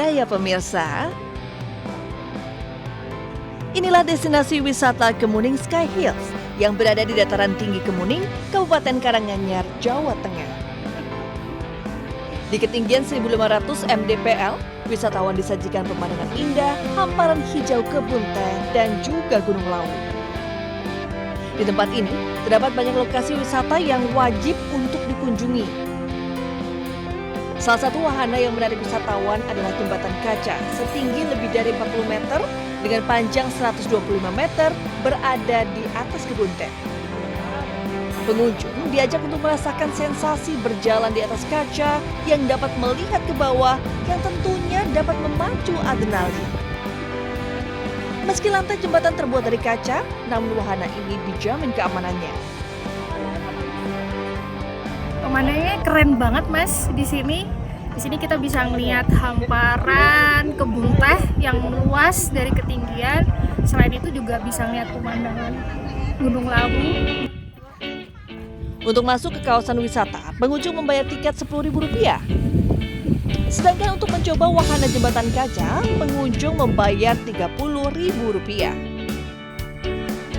Sudah ya pemirsa? Inilah destinasi wisata Kemuning Sky Hills yang berada di dataran tinggi Kemuning, Kabupaten Karanganyar, Jawa Tengah. Di ketinggian 1.500 mdpl, wisatawan disajikan pemandangan indah, hamparan hijau kebun teh, dan juga Gunung Lawu. Di tempat ini, terdapat banyak lokasi wisata yang wajib untuk dikunjungi. Salah satu wahana yang menarik wisatawan adalah jembatan kaca setinggi lebih dari 40 meter dengan panjang 125 meter berada di atas kebun teh. Pengunjung diajak untuk merasakan sensasi berjalan di atas kaca yang dapat melihat ke bawah yang tentunya dapat memacu adrenalin. Meski lantai jembatan terbuat dari kaca, namun wahana ini dijamin keamanannya. Pemandangannya keren banget Mas di sini. Di sini kita bisa melihat hamparan kebun teh yang luas dari ketinggian. Selain itu juga bisa melihat pemandangan Gunung Lawu. Untuk masuk ke kawasan wisata, pengunjung membayar tiket Rp10.000. Sedangkan untuk mencoba wahana jembatan kaca, pengunjung membayar Rp30.000.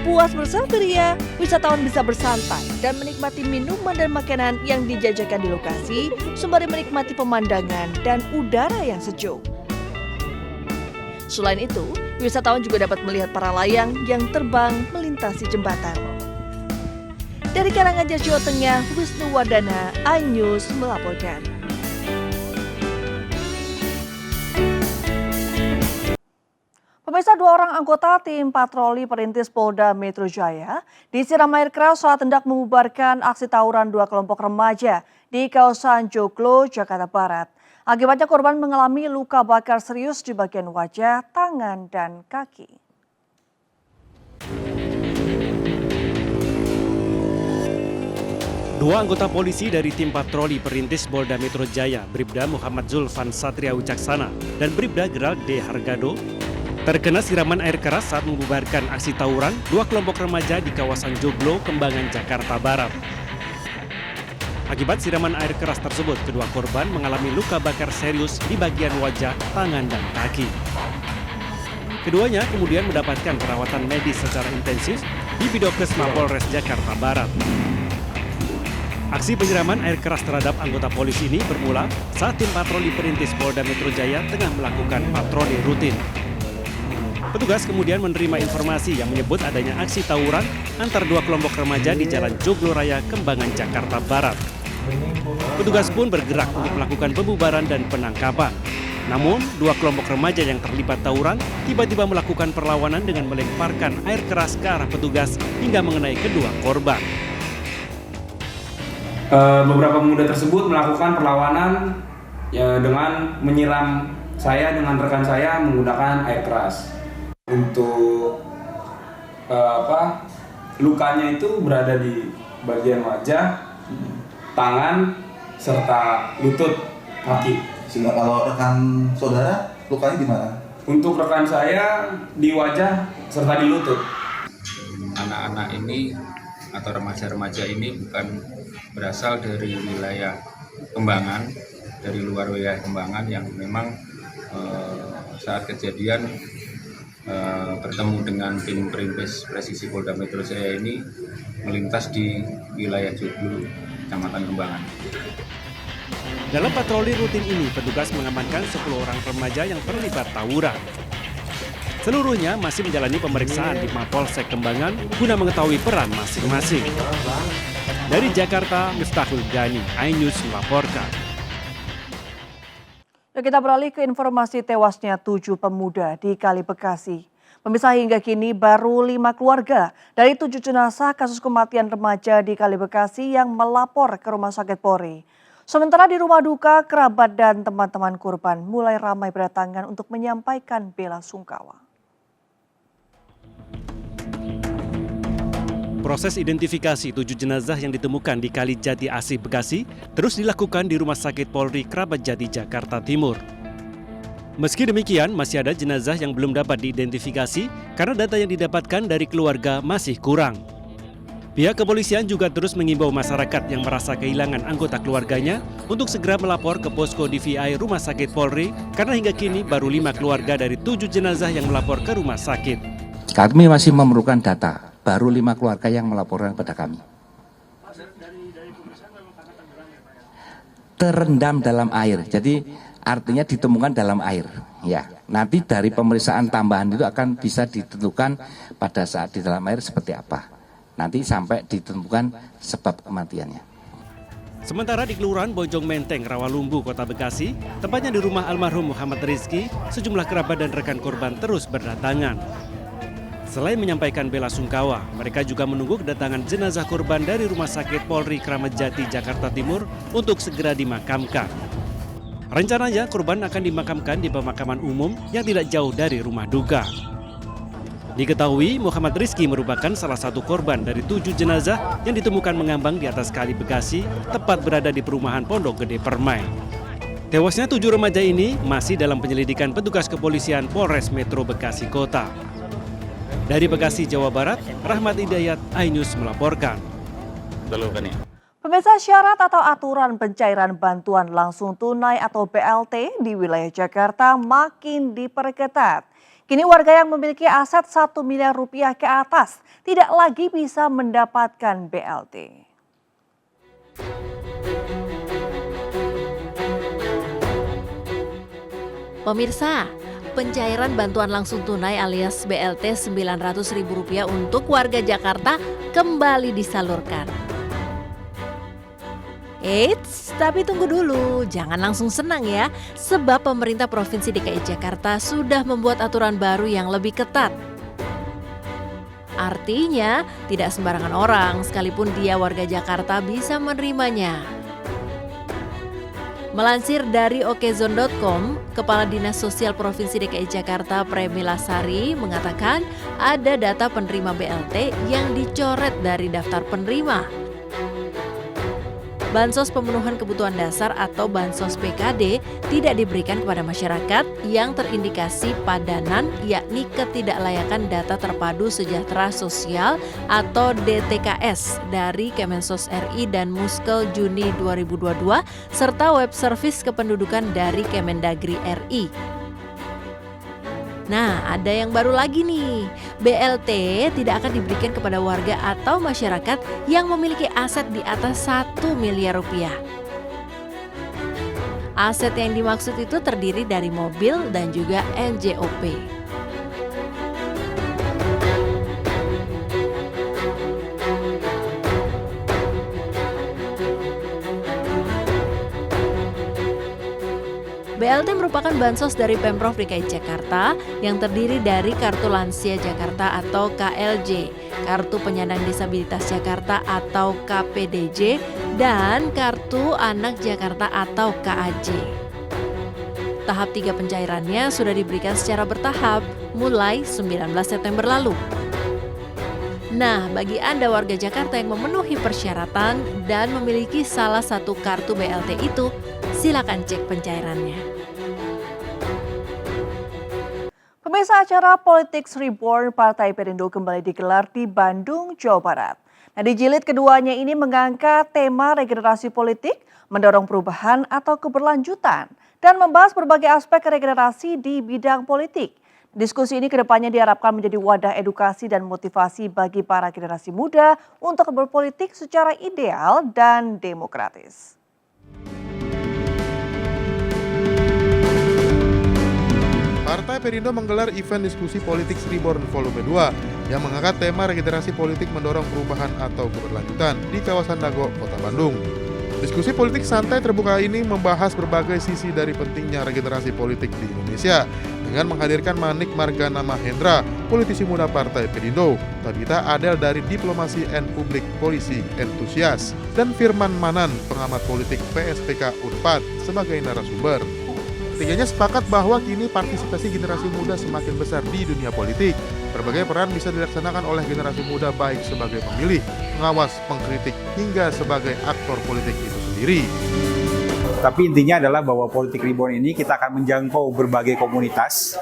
Puas bersaharia, wisatawan bisa bersantai dan menikmati minuman dan makanan yang dijajakan di lokasi, sembari menikmati pemandangan dan udara yang sejuk. Selain itu, wisatawan juga dapat melihat para layang yang terbang melintasi jembatan. Dari Karanganyar, Jawa Tengah, Wisnu Wardana, iNews melaporkan. Pemirsa, 2 orang anggota tim patroli perintis Polda Metro Jaya disiram air keras saat hendak membubarkan aksi tawuran 2 kelompok remaja di kawasan Joglo, Jakarta Barat. Akibatnya korban mengalami luka bakar serius di bagian wajah, tangan, dan kaki. Dua anggota polisi dari tim patroli perintis Polda Metro Jaya, Bribda Muhammad Zulfan Satria Wicaksana dan Bribda Gerald D. Hargado, terkena siraman air keras saat membubarkan aksi tawuran 2 kelompok remaja di kawasan Joglo, Kembangan, Jakarta Barat. Akibat siraman air keras tersebut, kedua korban mengalami luka bakar serius di bagian wajah, tangan, dan kaki. Keduanya kemudian mendapatkan perawatan medis secara intensif di Bidokes Mapolres Jakarta Barat. Aksi penyiraman air keras terhadap anggota polisi ini bermula saat tim patroli perintis Polda Metro Jaya tengah melakukan patroli rutin. Petugas kemudian menerima informasi yang menyebut adanya aksi tawuran antar 2 kelompok remaja di Jalan Joglo Raya, Kembangan, Jakarta Barat. Petugas pun bergerak untuk melakukan pembubaran dan penangkapan. Namun, 2 kelompok remaja yang terlibat tawuran tiba-tiba melakukan perlawanan dengan melemparkan air keras ke arah petugas hingga mengenai kedua korban. Beberapa pemuda tersebut melakukan perlawanan dengan menyiram saya dengan rekan saya menggunakan air keras. Untuk lukanya itu berada di bagian wajah, tangan, serta lutut, kaki. Sehingga kalau rekan saudara lukanya di mana? Untuk rekan saya di wajah serta di lutut. Anak-anak ini atau remaja-remaja ini bukan berasal dari wilayah Kembangan, dari luar wilayah Kembangan yang memang saat kejadian bertemu dengan tim perintis presisi Polda Metro Jaya ini melintas di wilayah Joglo, Kecamatan Kembangan. Dalam patroli rutin ini, petugas mengamankan 10 orang remaja yang terlibat tawuran. Seluruhnya masih menjalani pemeriksaan di Mapolsek Kembangan guna mengetahui peran masing-masing. Dari Jakarta, Miftahul Gani, iNews melaporkan. Kita beralih ke informasi tewasnya 7 pemuda di Kali Bekasi. Pemirsa, hingga kini baru 5 keluarga dari 7 jenazah kasus kematian remaja di Kali Bekasi yang melapor ke Rumah Sakit Polri. Sementara di rumah duka, kerabat dan teman-teman korban mulai ramai berdatangan untuk menyampaikan bela sungkawa. Proses identifikasi 7 jenazah yang ditemukan di Kali Jati Asih, Bekasi terus dilakukan di Rumah Sakit Polri Kramat Jati, Jakarta Timur. Meski demikian, masih ada jenazah yang belum dapat diidentifikasi karena data yang didapatkan dari keluarga masih kurang. Pihak kepolisian juga terus mengimbau masyarakat yang merasa kehilangan anggota keluarganya untuk segera melapor ke posko DVI Rumah Sakit Polri karena hingga kini baru 5 keluarga dari 7 jenazah yang melapor ke rumah sakit. Kami masih memerlukan data, baru 5 keluarga yang melaporkan kepada kami. Terendam dalam air, jadi artinya ditemukan dalam air. Ya, nanti dari pemeriksaan tambahan itu akan bisa ditentukan pada saat di dalam air seperti apa. Nanti sampai ditemukan sebab kematiannya. Sementara di Kelurahan Bojong Menteng, Rawalumbu, Kota Bekasi, tepatnya di rumah almarhum Muhammad Rizki, sejumlah kerabat dan rekan korban terus berdatangan. Selain menyampaikan bela sungkawa, mereka juga menunggu kedatangan jenazah korban dari Rumah Sakit Polri Kramat Jati, Jakarta Timur untuk segera dimakamkan. Rencananya korban akan dimakamkan di pemakaman umum yang tidak jauh dari rumah duka. Diketahui Muhammad Rizki merupakan salah satu korban dari 7 jenazah yang ditemukan mengambang di atas Kali Bekasi, tepat berada di perumahan Pondok Gede Permai. Tewasnya 7 remaja ini masih dalam penyelidikan petugas kepolisian Polres Metro Bekasi Kota. Dari Bekasi, Jawa Barat, Rahmat Hidayat, iNews melaporkan. Pemirsa, syarat atau aturan pencairan bantuan langsung tunai atau BLT di wilayah Jakarta makin diperketat. Kini warga yang memiliki aset 1 miliar rupiah ke atas tidak lagi bisa mendapatkan BLT. Pemirsa, pencairan bantuan langsung tunai alias BLT Rp900.000 untuk warga Jakarta kembali disalurkan. Eits, tapi tunggu dulu, jangan langsung senang ya, sebab pemerintah Provinsi DKI Jakarta sudah membuat aturan baru yang lebih ketat. Artinya, tidak sembarangan orang, sekalipun dia warga Jakarta bisa menerimanya. Melansir dari okezone.com, Kepala Dinas Sosial Provinsi DKI Jakarta Premi Lasari mengatakan ada data penerima BLT yang dicoret dari daftar penerima. Bansos pemenuhan kebutuhan dasar atau Bansos PKD tidak diberikan kepada masyarakat yang terindikasi padanan, yakni ketidaklayakan data terpadu sejahtera sosial atau DTKS dari Kemensos RI dan Muskel Juni 2022 serta web service kependudukan dari Kemendagri RI. Nah, ada yang baru lagi nih. BLT tidak akan diberikan kepada warga atau masyarakat yang memiliki aset di atas 1 miliar rupiah. Aset yang dimaksud itu terdiri dari mobil dan juga NJOP. BLT merupakan bansos dari Pemprov DKI Jakarta yang terdiri dari Kartu Lansia Jakarta atau KLJ, Kartu Penyandang Disabilitas Jakarta atau KPDJ, dan Kartu Anak Jakarta atau KAJ. Tahap 3 pencairannya sudah diberikan secara bertahap mulai 19 September lalu. Nah, bagi Anda warga Jakarta yang memenuhi persyaratan dan memiliki salah satu kartu BLT itu, silakan cek pencairannya. Pemirsa, acara Politics Reborn Partai Perindo kembali digelar di Bandung, Jawa Barat. Nah, di jilid keduanya ini mengangkat tema regenerasi politik, mendorong perubahan atau keberlanjutan, dan membahas berbagai aspek regenerasi di bidang politik. Diskusi ini kedepannya diharapkan menjadi wadah edukasi dan motivasi bagi para generasi muda untuk berpolitik secara ideal dan demokratis. Partai Perindo menggelar event diskusi Politics Reborn Volume 2 yang mengangkat tema regenerasi politik mendorong perubahan atau keberlanjutan di kawasan Dago, Kota Bandung. Diskusi politik santai terbuka ini membahas berbagai sisi dari pentingnya regenerasi politik di Indonesia dengan menghadirkan Manik Margana Mahendra, politisi muda Partai Perindo, Tabita Adel dari Diplomasi and Public Policy Enthusiast, dan Firman Manan, pengamat politik PSPK Unpad sebagai narasumber. Ketiganya sepakat bahwa kini partisipasi generasi muda semakin besar di dunia politik. Berbagai peran bisa dilaksanakan oleh generasi muda baik sebagai pemilih, pengawas, pengkritik, hingga sebagai aktor politik itu sendiri. Tapi intinya adalah bahwa Politik Reborn ini kita akan menjangkau berbagai komunitas.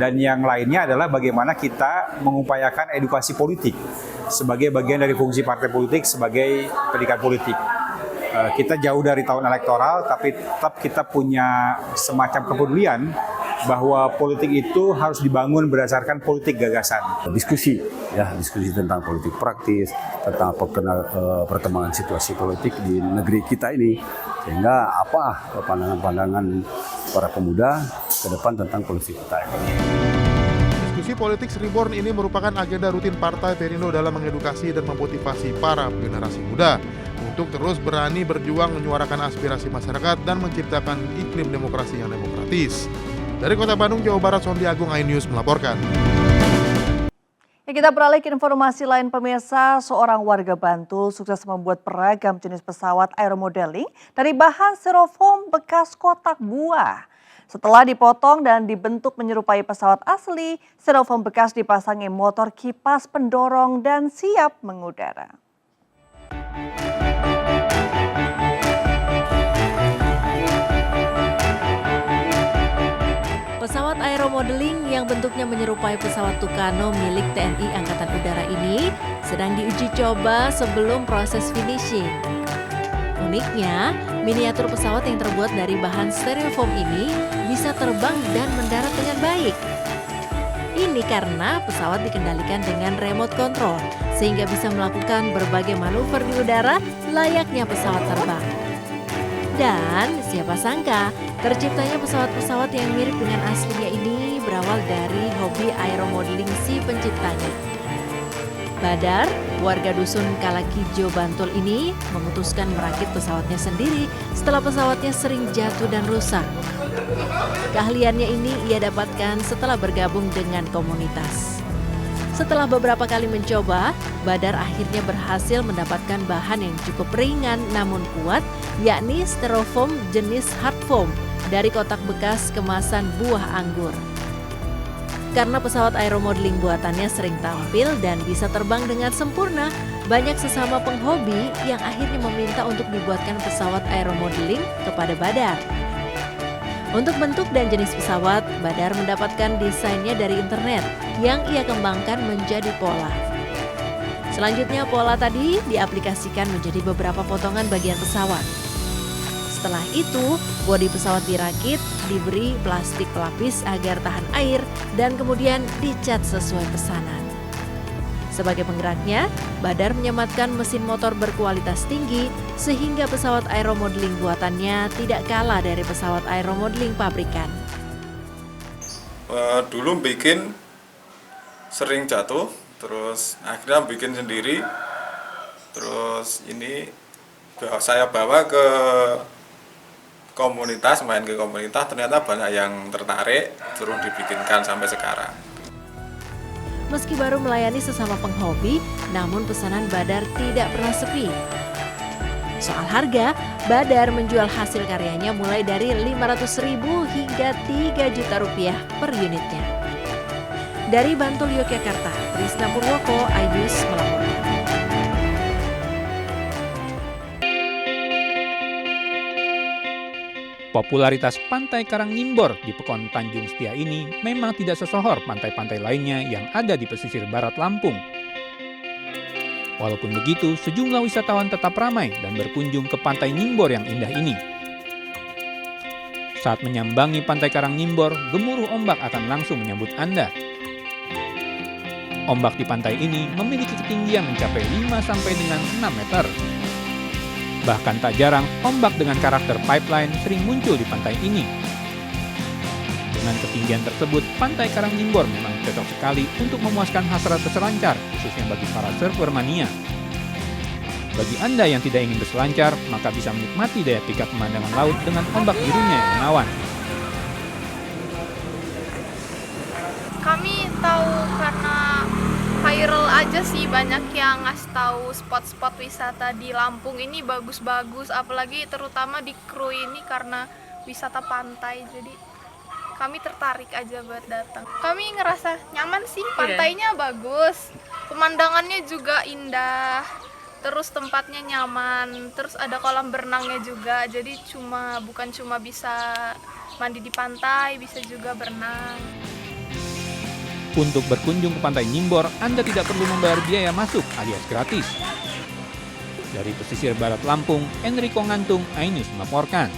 Dan yang lainnya adalah bagaimana kita mengupayakan edukasi politik sebagai bagian dari fungsi partai politik sebagai pendidikan politik. Kita jauh dari tahun elektoral, tapi tetap kita punya semacam kepedulian bahwa politik itu harus dibangun berdasarkan politik gagasan. Diskusi tentang politik praktis, tentang perkembangan situasi politik di negeri kita ini, sehingga apa pandangan-pandangan para pemuda ke depan tentang politik kita ini. Diskusi politik Reborn ini merupakan agenda rutin Partai Perindo dalam mengedukasi dan memotivasi para generasi muda untuk terus berani berjuang menyuarakan aspirasi masyarakat dan menciptakan iklim demokrasi yang demokratis. Dari Kota Bandung, Jawa Barat, Sondi Agung, iNews melaporkan. Ya, kita beralih ke informasi lain pemirsa. Seorang warga Bantul sukses membuat beragam jenis pesawat aeromodeling dari bahan styrofoam bekas kotak buah. Setelah dipotong dan dibentuk menyerupai pesawat asli, styrofoam bekas dipasangi motor kipas pendorong dan siap mengudara. Pesawat aeromodeling yang bentuknya menyerupai pesawat Tucano milik TNI Angkatan Udara ini sedang diuji coba sebelum proses finishing. Uniknya, miniatur pesawat yang terbuat dari bahan styrofoam ini bisa terbang dan mendarat dengan baik. Ini karena pesawat dikendalikan dengan remote control, sehingga bisa melakukan berbagai manuver di udara layaknya pesawat terbang. Dan siapa sangka, terciptanya pesawat-pesawat yang mirip dengan aslinya ini berawal dari hobi aeromodeling si penciptanya. Badar, warga dusun Kalakijo, Bantul ini memutuskan merakit pesawatnya sendiri setelah pesawatnya sering jatuh dan rusak. Keahliannya ini ia dapatkan setelah bergabung dengan komunitas. Setelah beberapa kali mencoba, Badar akhirnya berhasil mendapatkan bahan yang cukup ringan namun kuat, yakni styrofoam jenis hard foam dari kotak bekas kemasan buah anggur. Karena pesawat aeromodeling buatannya sering tampil dan bisa terbang dengan sempurna, banyak sesama penghobi yang akhirnya meminta untuk dibuatkan pesawat aeromodeling kepada Badar. Untuk bentuk dan jenis pesawat, Badar mendapatkan desainnya dari internet yang ia kembangkan menjadi pola. Selanjutnya pola tadi diaplikasikan menjadi beberapa potongan bagian pesawat. Setelah itu, bodi pesawat dirakit, diberi plastik pelapis agar tahan air, dan kemudian dicat sesuai pesanan. Sebagai penggeraknya, Badar menyematkan mesin motor berkualitas tinggi sehingga pesawat aeromodeling buatannya tidak kalah dari pesawat aeromodeling pabrikan. Dulu bikin sering jatuh, terus akhirnya bikin sendiri. Terus ini saya bawa ke komunitas, main ke komunitas, ternyata banyak yang tertarik, terus dibikinkan sampai sekarang. Meski baru melayani sesama penghobi, namun pesanan Badar tidak pernah sepi. Soal harga, Badar menjual hasil karyanya mulai dari Rp500.000 hingga Rp3 juta per unitnya. Dari Bantul, Yogyakarta, Trisna Purwoko, iNews melaporkan. Popularitas Pantai Karangnimbor di Pekon Tanjung Setia ini memang tidak sesohor pantai-pantai lainnya yang ada di pesisir barat Lampung. Walaupun begitu, sejumlah wisatawan tetap ramai dan berkunjung ke Pantai Nimbor yang indah ini. Saat menyambangi Pantai Karangnimbor, gemuruh ombak akan langsung menyambut Anda. Ombak di pantai ini memiliki ketinggian mencapai 5-6 meter. Bahkan tak jarang, ombak dengan karakter pipeline sering muncul di pantai ini. Dengan ketinggian tersebut, Pantai Karangnimbor memang cocok sekali untuk memuaskan hasrat berselancar, khususnya bagi para surfer mania. Bagi Anda yang tidak ingin berselancar, maka bisa menikmati daya pikat pemandangan laut dengan ombak birunya yang menawan. Kami tahu karena viral aja sih, banyak yang ngasih tahu spot-spot wisata di Lampung ini bagus-bagus, apalagi terutama di Kru ini karena wisata pantai, jadi kami tertarik aja buat datang. Kami ngerasa nyaman sih, pantainya bagus, pemandangannya juga indah, terus tempatnya nyaman, terus ada kolam berenangnya juga, jadi bukan cuma bisa mandi di pantai, bisa juga berenang. Untuk berkunjung ke Pantai Nyimbor, Anda tidak perlu membayar biaya masuk alias gratis. Dari pesisir barat Lampung, Enrico Ngantung, iNews melaporkan.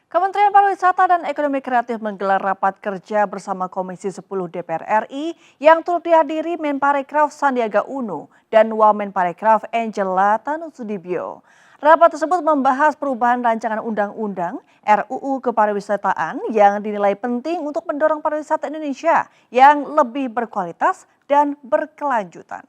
Kementerian Pariwisata dan Ekonomi Kreatif menggelar rapat kerja bersama Komisi 10 DPR RI yang turut dihadiri Menparekraf Sandiaga Uno dan Wamenparekraf Angela Tanusudibyo. Rapat tersebut membahas perubahan rancangan undang-undang RUU Kepariwisataan yang dinilai penting untuk mendorong pariwisata Indonesia yang lebih berkualitas dan berkelanjutan.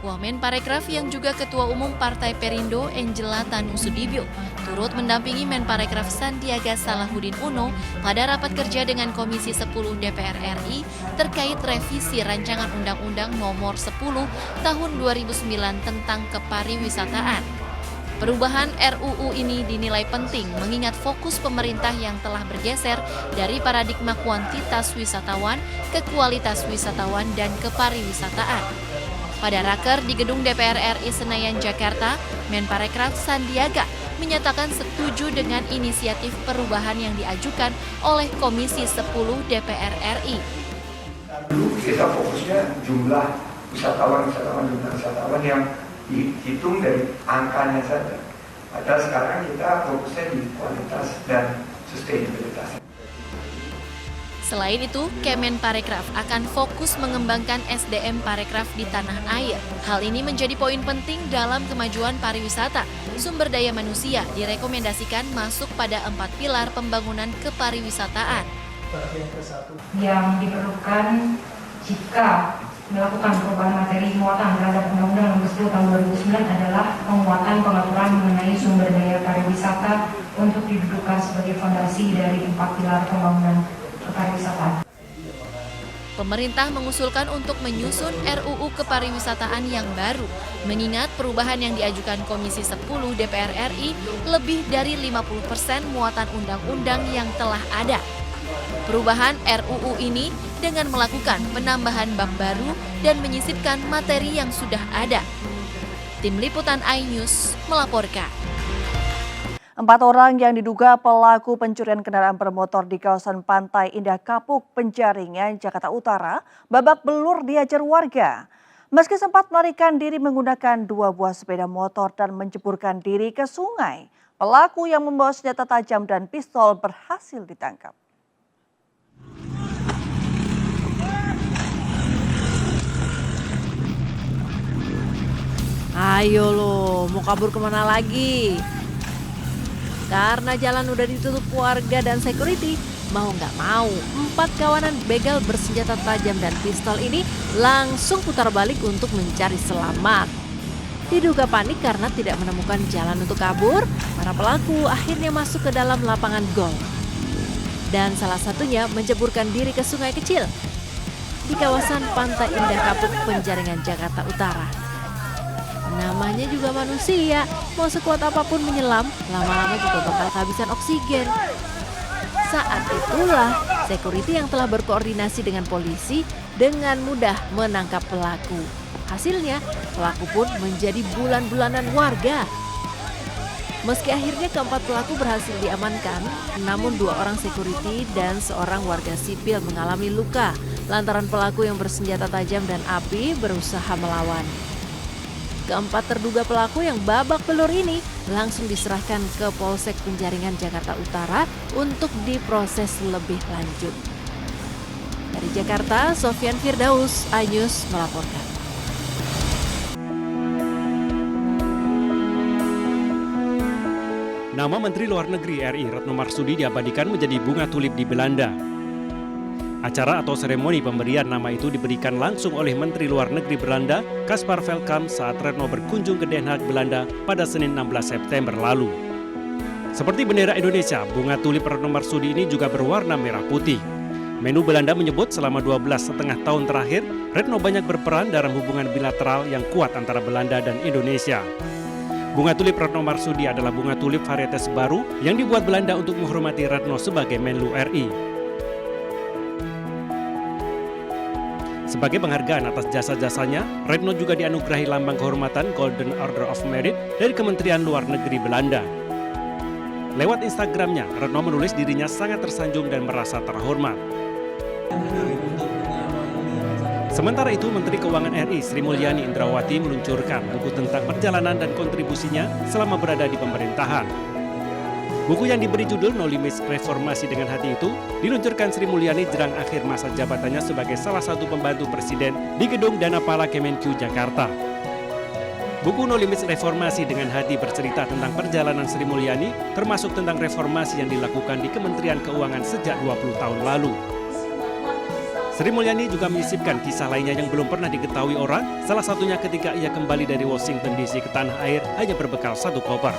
Wamenparekraf yang juga Ketua Umum Partai Perindo Angela Tanusudibyo turut mendampingi Menparekraf Sandiaga Salahuddin Uno pada rapat kerja dengan Komisi 10 DPR RI terkait revisi Rancangan Undang-Undang Nomor 10 Tahun 2009 tentang Kepariwisataan. Perubahan RUU ini dinilai penting mengingat fokus pemerintah yang telah bergeser dari paradigma kuantitas wisatawan ke kualitas wisatawan dan kepariwisataan. Pada raker di gedung DPR RI Senayan, Jakarta, Menparekraf Sandiaga menyatakan setuju dengan inisiatif perubahan yang diajukan oleh Komisi 10 DPR RI. Dulu kita fokusnya jumlah wisatawan yang dihitung dari angkanya saja. Padahal sekarang kita fokusnya di kualitas dan sustainabilitas. Selain itu, Kemenparekraf akan fokus mengembangkan SDM Parekraf di tanah air. Hal ini menjadi poin penting dalam kemajuan pariwisata. Sumber daya manusia direkomendasikan masuk pada 4 pilar pembangunan kepariwisataan. Yang diperlukan jika melakukan perubahan materi muatan terhadap Undang-Undang Nomor 10 Tahun 2009 adalah penguatan pengaturan mengenai sumber daya pariwisata untuk didudukan sebagai fondasi dari 4 pilar pembangunan kepariwisataan. Pemerintah mengusulkan untuk menyusun RUU Kepariwisataan yang baru, mengingat perubahan yang diajukan Komisi 10 DPR RI lebih dari 50% muatan undang-undang yang telah ada. Perubahan RUU ini dengan melakukan penambahan bab baru dan menyisipkan materi yang sudah ada. Tim Liputan iNews melaporkan. 4 orang yang diduga pelaku pencurian kendaraan bermotor di kawasan Pantai Indah Kapuk, Penjaringan, Jakarta Utara, babak belur dihajar warga. Meski sempat melarikan diri menggunakan 2 buah sepeda motor dan menjeburkan diri ke sungai, pelaku yang membawa senjata tajam dan pistol berhasil ditangkap. Ayo lo, mau kabur kemana lagi? Karena jalan udah ditutup warga dan security, mau nggak mau, 4 kawanan begal bersenjata tajam dan pistol ini langsung putar balik untuk mencari selamat. Diduga panik karena tidak menemukan jalan untuk kabur, para pelaku akhirnya masuk ke dalam lapangan golf. Dan salah satunya menjeburkan diri ke sungai kecil di kawasan Pantai Indah Kapuk, Penjaringan, Jakarta Utara. Namanya juga manusia, mau sekuat apapun menyelam, lama-lama juga bakal kehabisan oksigen. Saat itulah, security yang telah berkoordinasi dengan polisi dengan mudah menangkap pelaku. Hasilnya, pelaku pun menjadi bulan-bulanan warga. Meski akhirnya keempat pelaku berhasil diamankan, namun 2 orang security dan seorang warga sipil mengalami luka lantaran pelaku yang bersenjata tajam dan api berusaha melawan. Keempat terduga pelaku yang babak belur ini langsung diserahkan ke Polsek Penjaringan, Jakarta Utara untuk diproses lebih lanjut. Dari Jakarta, Sofyan Firdaus, iNews melaporkan. Nama Menteri Luar Negeri RI Retno Marsudi diabadikan menjadi bunga tulip di Belanda. Acara atau seremoni pemberian nama itu diberikan langsung oleh Menteri Luar Negeri Belanda, Caspar Velkamp, saat Retno berkunjung ke Den Haag, Belanda pada Senin 16 September lalu. Seperti bendera Indonesia, bunga tulip Retno Marsudi ini juga berwarna merah putih. Menu Belanda menyebut selama 12,5 tahun terakhir, Retno banyak berperan dalam hubungan bilateral yang kuat antara Belanda dan Indonesia. Bunga tulip Retno Marsudi adalah bunga tulip varietas baru yang dibuat Belanda untuk menghormati Retno sebagai Menlu RI. Sebagai penghargaan atas jasa-jasanya, Retno juga dianugerahi lambang kehormatan Golden Order of Merit dari Kementerian Luar Negeri Belanda. Lewat Instagramnya, Retno menulis dirinya sangat tersanjung dan merasa terhormat. Sementara itu, Menteri Keuangan RI Sri Mulyani Indrawati meluncurkan buku tentang perjalanan dan kontribusinya selama berada di pemerintahan. Buku yang diberi judul No Limits Reformasi dengan Hati itu diluncurkan Sri Mulyani jelang akhir masa jabatannya sebagai salah satu pembantu presiden di Gedung Danapala Kemenq Jakarta. Buku No Limits Reformasi dengan Hati bercerita tentang perjalanan Sri Mulyani, termasuk tentang reformasi yang dilakukan di Kementerian Keuangan sejak 20 tahun lalu. Sri Mulyani juga menyisipkan kisah lainnya yang belum pernah diketahui orang, salah satunya ketika ia kembali dari Washington DC ke tanah air hanya berbekal 1 koper.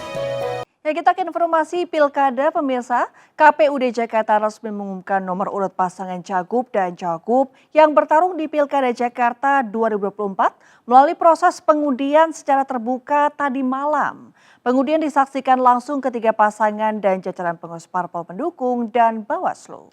Ya, kita ke informasi Pilkada, pemirsa. KPUD Jakarta resmi mengumumkan nomor urut pasangan Cagup dan Cawagup yang bertarung di Pilkada Jakarta 2024 melalui proses pengundian secara terbuka tadi malam. Pengundian disaksikan langsung ketiga pasangan dan jajaran pengurus parpol pendukung dan Bawaslu.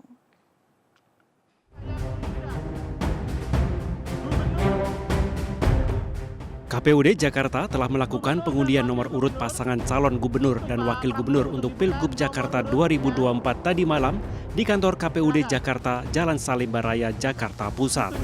KPUD Jakarta telah melakukan pengundian nomor urut pasangan calon gubernur dan wakil gubernur untuk Pilgub Jakarta 2024 tadi malam di kantor KPUD Jakarta, Jalan Salimba Raya, Jakarta Pusat.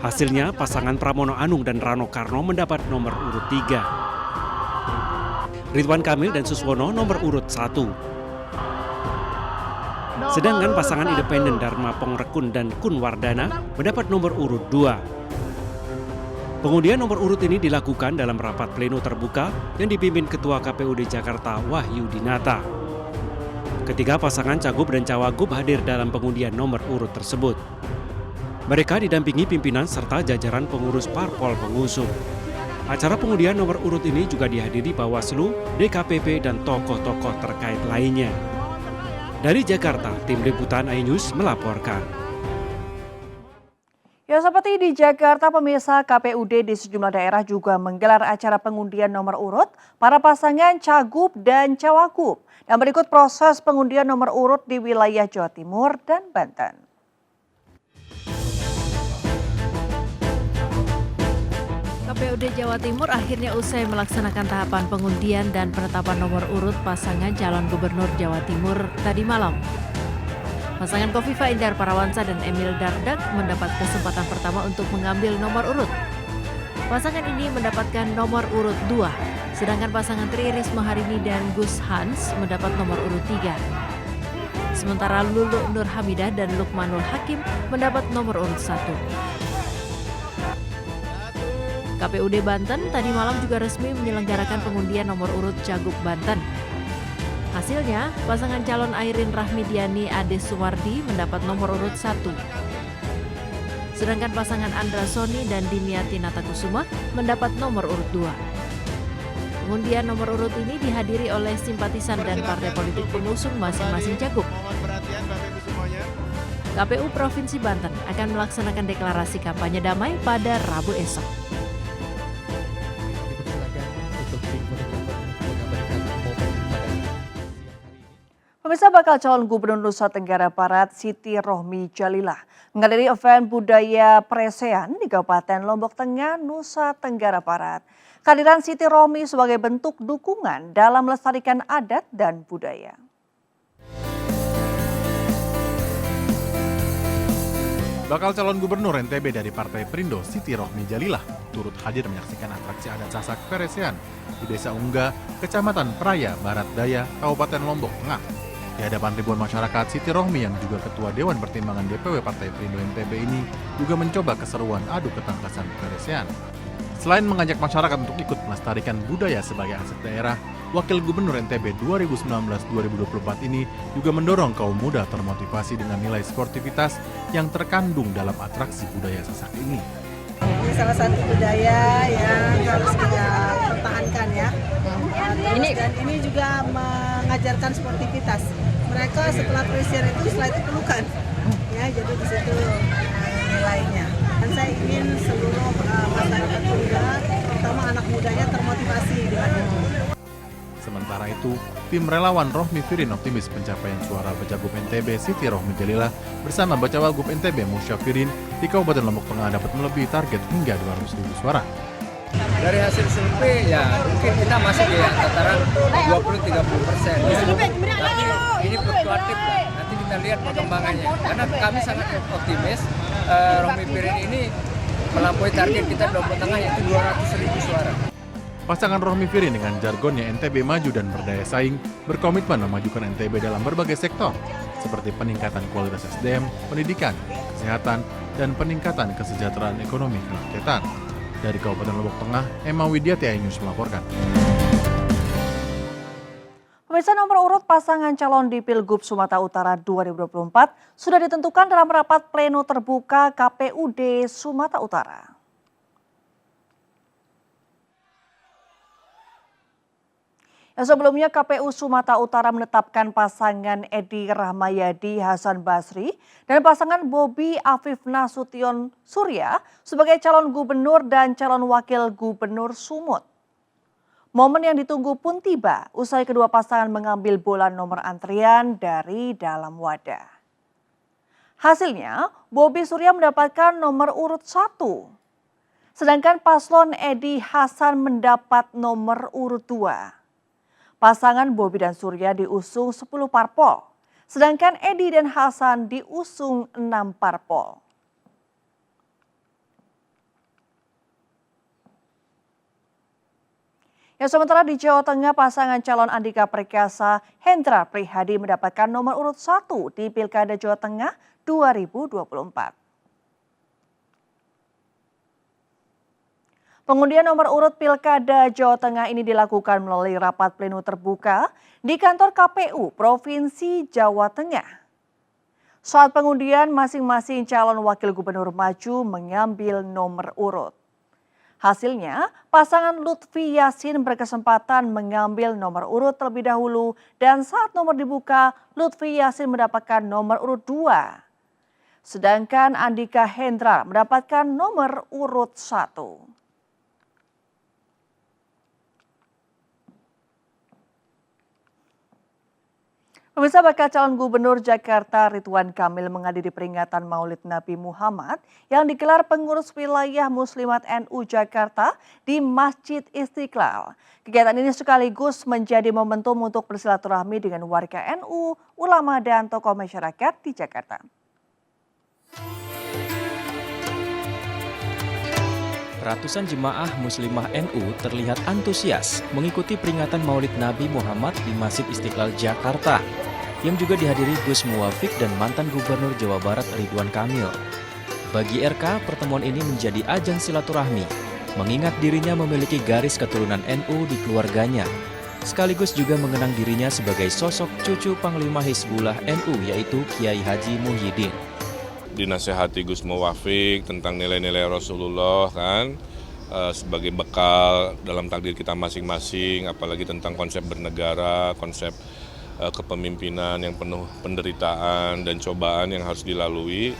Hasilnya, pasangan Pramono Anung dan Rano Karno mendapat nomor urut 3. Ridwan Kamil dan Suswono nomor urut 1. Sedangkan pasangan independen Dharma Pongrekun dan Kun Wardana mendapat nomor urut 2. Pengundian nomor urut ini dilakukan dalam rapat pleno terbuka yang dipimpin Ketua KPUD Jakarta Wahyu Dinata. Ketiga pasangan Cagup dan Cawagup hadir dalam pengundian nomor urut tersebut. Mereka didampingi pimpinan serta jajaran pengurus parpol pengusung. Acara pengundian nomor urut ini juga dihadiri Bawaslu, DKPP, dan tokoh-tokoh terkait lainnya. Dari Jakarta, Tim Liputan iNews melaporkan. Ya, seperti di Jakarta, pemirsa, KPUD di sejumlah daerah juga menggelar acara pengundian nomor urut para pasangan Cagup dan Cawagup. Dan berikut proses pengundian nomor urut di wilayah Jawa Timur dan Banten. KPUD Jawa Timur akhirnya usai melaksanakan tahapan pengundian dan penetapan nomor urut pasangan calon gubernur Jawa Timur tadi malam. Pasangan Kofifa Indar Parawansa dan Emil Dardak mendapat kesempatan pertama untuk mengambil nomor urut. Pasangan ini mendapatkan nomor urut 2, sedangkan pasangan Tri Risma Harini dan Gus Hans mendapat nomor urut 3. Sementara Lulu Nur Hamidah dan Lukmanul Hakim mendapat nomor urut 1. KPUD Banten tadi malam juga resmi menyelenggarakan pengundian nomor urut Cagup Banten. Hasilnya, pasangan calon Airin Rahmidiani Ade Sumardi mendapat nomor urut 1. Sedangkan pasangan Andra Soni dan Dimiati Natakusuma mendapat nomor urut 2. Pengundian nomor urut ini dihadiri oleh simpatisan dan partai politik pengusung masing-masing Cagup. KPU Provinsi Banten akan melaksanakan deklarasi kampanye damai pada Rabu esok. Pemirsa, bakal calon gubernur Nusa Tenggara Barat Siti Rohmi Jalilah menghadiri event budaya Presean di Kabupaten Lombok Tengah, Nusa Tenggara Barat. Kehadiran Siti Rohmi sebagai bentuk dukungan dalam melestarikan adat dan budaya. Bakal calon gubernur NTB dari Partai Perindo Siti Rohmi Jalilah turut hadir menyaksikan atraksi adat Sasak Presean di Desa Ungga, Kecamatan Praya, Barat Daya, Kabupaten Lombok Tengah. Di hadapan ribuan masyarakat, Siti Rohmi yang juga Ketua Dewan Pertimbangan DPW Partai Perindo NTB ini juga mencoba keseruan adu ketangkasan Presean. Selain mengajak masyarakat untuk ikut melestarikan budaya sebagai aset daerah, Wakil Gubernur NTB 2019-2024 ini juga mendorong kaum muda termotivasi dengan nilai sportivitas yang terkandung dalam atraksi budaya Sasak ini. Ini salah satu budaya yang harus kita pertahankan ya. Dan ini juga mengajarkan sportivitas. Mereka setelah Presean itu pelukan. Ya, jadi di situ nilainya. Dan saya ingin seluruh masyarakat muda, terutama anak mudanya termotivasi dengan itu. Sementara itu, tim relawan Rohmi Firin optimis pencapaian suara Bacagub NTB Siti Rohmi Jalilah bersama Bacawagub NTB Musyafirin di Kabupaten Lombok Tengah dapat melebihi target hingga 200.000 suara. Dari hasil survei ya mungkin kita masih di antara 20-30%. Tapi ini fluktuatif lah. Nanti kita lihat perkembangannya. Karena kami sangat optimis Rohmi Firin ini melampaui target kita di Lombok Tengah yaitu 200.000 suara. Pasangan Rohmi Firin dengan jargonnya NTB maju dan berdaya saing berkomitmen memajukan NTB dalam berbagai sektor seperti peningkatan kualitas SDM, pendidikan, kesehatan, dan peningkatan kesejahteraan ekonomi kerakyatan. Dari Kabupaten Lombok Tengah, Emma Widiati, News melaporkan. Pemirsa, nomor urut pasangan calon di Pilgub Sumatera Utara 2024 sudah ditentukan dalam rapat pleno terbuka KPUD Sumatera Utara. Sebelumnya KPU Sumatera Utara menetapkan pasangan Edi Rahmayadi Hasan Basri dan pasangan Bobi Afif Nasution Surya sebagai calon gubernur dan calon wakil gubernur Sumut. Momen yang ditunggu pun tiba usai kedua pasangan mengambil bola nomor antrian dari dalam wadah. Hasilnya, Bobi Surya mendapatkan nomor urut 1. Sedangkan paslon Edi Hasan mendapat nomor urut 2. Pasangan Bobi dan Surya diusung 10 parpol, sedangkan Edi dan Hasan diusung 6 parpol. Sementara di Jawa Tengah, pasangan calon Andika Perkasa Hendra Prihadi mendapatkan nomor urut 1 di Pilkada Jawa Tengah 2024. Pengundian nomor urut Pilkada Jawa Tengah ini dilakukan melalui rapat pleno terbuka di kantor KPU Provinsi Jawa Tengah. Saat pengundian, masing-masing calon wakil gubernur maju mengambil nomor urut. Hasilnya, pasangan Lutfi Yasin berkesempatan mengambil nomor urut terlebih dahulu dan saat nomor dibuka, Lutfi Yasin mendapatkan nomor urut 2. Sedangkan Andika Hendra mendapatkan nomor urut 1. Pemirsa, bakal calon gubernur Jakarta Ridwan Kamil menghadiri peringatan Maulid Nabi Muhammad yang digelar pengurus wilayah Muslimat NU Jakarta di Masjid Istiqlal. Kegiatan ini sekaligus menjadi momentum untuk bersilaturahmi dengan warga NU, ulama dan tokoh masyarakat di Jakarta. Ratusan jemaah Muslimah NU terlihat antusias mengikuti peringatan Maulid Nabi Muhammad di Masjid Istiqlal Jakarta yang juga dihadiri Gus Muwafiq dan mantan Gubernur Jawa Barat Ridwan Kamil. Bagi RK, pertemuan ini menjadi ajang silaturahmi, mengingat dirinya memiliki garis keturunan NU di keluarganya, sekaligus juga mengenang dirinya sebagai sosok cucu Panglima Hizbullah NU yaitu Kiai Haji Muhyiddin. Dinasehati Gus Muwafiq tentang nilai-nilai Rasulullah kan sebagai bekal dalam takdir kita masing-masing, apalagi tentang konsep bernegara, konsep kepemimpinan yang penuh penderitaan dan cobaan yang harus dilalui.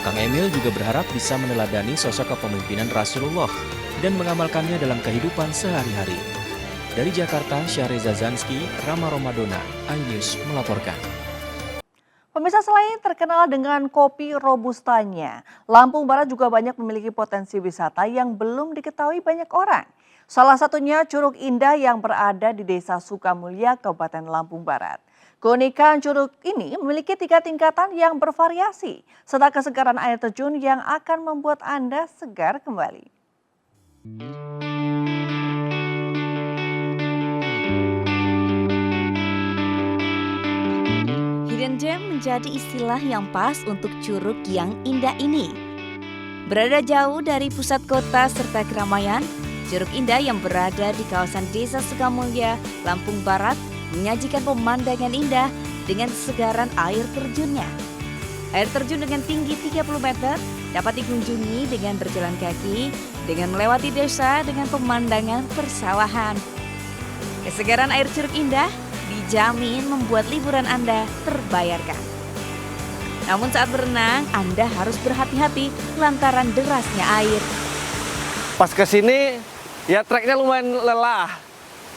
Kang Emil juga berharap bisa meneladani sosok kepemimpinan Rasulullah dan mengamalkannya dalam kehidupan sehari-hari. Dari Jakarta, Syahreza Zanski, Rama Romadona, iNews melaporkan. Pemirsa, selain terkenal dengan kopi robustanya, Lampung Barat juga banyak memiliki potensi wisata yang belum diketahui banyak orang. Salah satunya Curug Indah yang berada di Desa Sukamulya, Kabupaten Lampung Barat. Keunikan curug ini memiliki 3 tingkatan yang bervariasi, serta kesegaran air terjun yang akan membuat Anda segar kembali. Hidden gem menjadi istilah yang pas untuk curug yang indah ini. Berada jauh dari pusat kota serta keramaian, Curug Indah yang berada di kawasan Desa Sukamulya, Lampung Barat menyajikan pemandangan indah dengan kesegaran air terjunnya. Air terjun dengan tinggi 30 meter dapat dikunjungi dengan berjalan kaki dengan melewati desa dengan pemandangan persawahan. Kesegaran air Curug Indah dijamin membuat liburan Anda terbayarkan. Namun saat berenang, Anda harus berhati-hati lantaran derasnya air. Pas kesini, ya treknya lumayan lelah.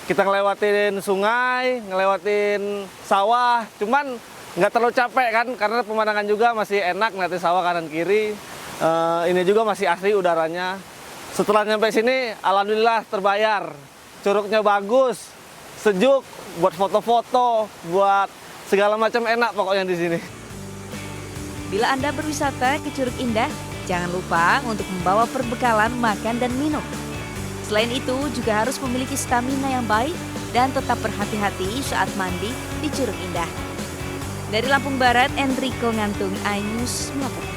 Kita ngelewatin sungai, ngelewatin sawah, cuman nggak terlalu capek kan, karena pemandangan juga masih enak, ngeliatin sawah kanan kiri. Ini juga masih asri udaranya. Setelah nyampe sini, alhamdulillah terbayar. Curugnya bagus, sejuk, buat foto-foto, buat segala macam enak pokoknya di sini. Bila Anda berwisata ke Curug Indah, jangan lupa untuk membawa perbekalan makan dan minum. Selain itu, juga harus memiliki stamina yang baik dan tetap berhati-hati saat mandi di Curug Indah. Dari Lampung Barat, Enrico Ngantung, iNews melaporkan.